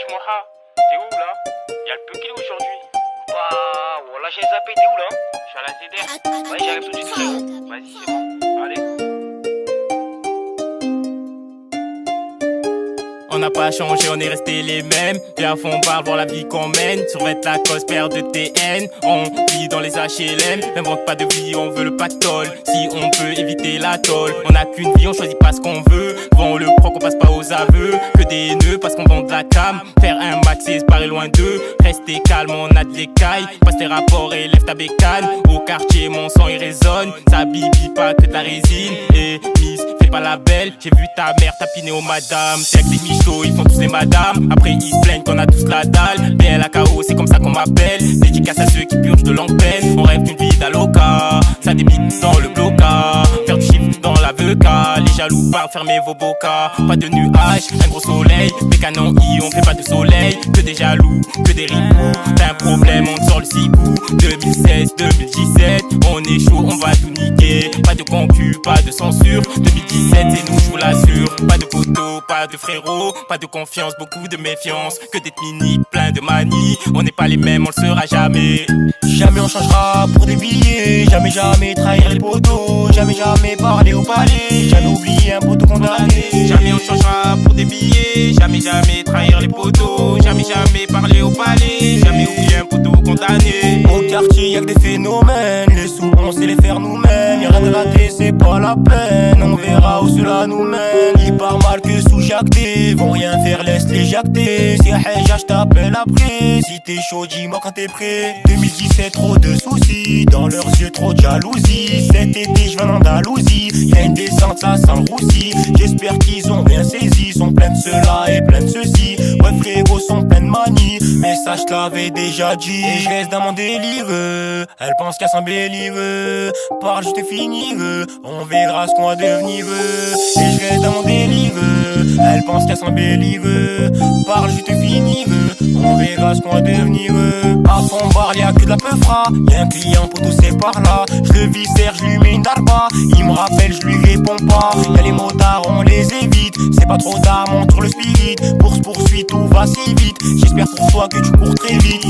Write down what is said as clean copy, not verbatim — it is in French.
Wesh Moha, t'es où là? Y'a le peu qu'il est aujourd'hui. Bah, voilà, j'ai zappé, t'es où là? Je suis à la ZR. Ouais, j'arrive tout de suite, frérot. Vas-y, c'est bon. Allez. On n'a pas changé, on est resté les mêmes. Viens fond parle, voir la vie qu'on mène. Survête la cause, père de TN. On vit dans les HLM. N'invente pas de vie, on veut le pactole. Si on peut éviter la tôle. On n'a qu'une vie, on choisit pas ce qu'on veut. Vend le proc, on passe pas aux aveux. Que des nœuds parce qu'on vend de la cam. Faire un max et se barrer loin d'eux. Rester calme, on a de l'écaille. Passe tes rapports et lève ta bécane. Au quartier, mon sang il résonne. Ça bibi pas que de la résine. Et Miss, fais pas la belle. J'ai vu ta mère tapiner aux madames. C'est avec les michos, ils font tous les madames. Après ils se plaignent qu'on a tous la dalle. Bien la KO, c'est comme ça qu'on m'appelle. Dédicace à ceux qui purgent de longue peine. On rêve d'une vie d'aloca. Ça débite dans le bloca. Faire du chiffre dans la VK. Les jaloux parlent, fermez vos bocas. Pas de nuages, un gros soleil. Des canons I, on fait pas de soleil. Que des jaloux, que des ripoux. T'as un problème, on te sort le cigou. 2016, 2017, on est chaud, on va tout niquer. Pas de concu, pas de censure. 2017, c'est nous, je vous l'assure. Pas de photos, pas de frérots. Pas de confiance, beaucoup de méfiance. Que des miniques, plein de manies. On n'est pas les mêmes, on le sera jamais. Jamais on changera pour des billets. Jamais, jamais trahir les poteaux. Jamais, jamais parler au palais. Jamais oublier un poteau condamné. Jamais on changera pour des billets. Jamais, jamais trahir les poteaux. Jamais, jamais parler au palais. Jamais oublier un poteau condamné. Au quartier y'a que des phénomènes. Les sous on sait les faire nous-mêmes. Y'a rien de raté, c'est pas la peine. On verra où cela nous mène. Il part mal que sous jacté. Vont rien faire, laisse les jacter. Si Haja je t'appelle après. Si t'es chaud dis-moi quand t'es prêt. 2017 trop de soucis. Dans leurs yeux trop de jalousie. Cet été je vais en Andalousie. Y'a une descente ça sent roussi. J'espère qu'ils ont bien saisi. Sont pleins de cela et pleins de ceci. Ouais frérot sont pleins de manie. Mais ça je t'avais déjà dit. Et je reste dans mon délire. Elle pense qu'à s'embellir. Parle je te finir. On verra ce qu'on va devenir. Et je reste dans mon délire. Elle pense qu'à s'embellir. Parle je te finir. On verra ce qu'on va devenir. À son bar y'a que de la peufra. Y'a un client pour tous c'est par là. Je le viscère, je lui mets une darba. Il me rappelle, je lui réponds pas. Y'a les motards, on les évite. C'est pas trop tard, montre le spirit. Course poursuite, tout va si vite. J'espère pour toi que tu cours très vite.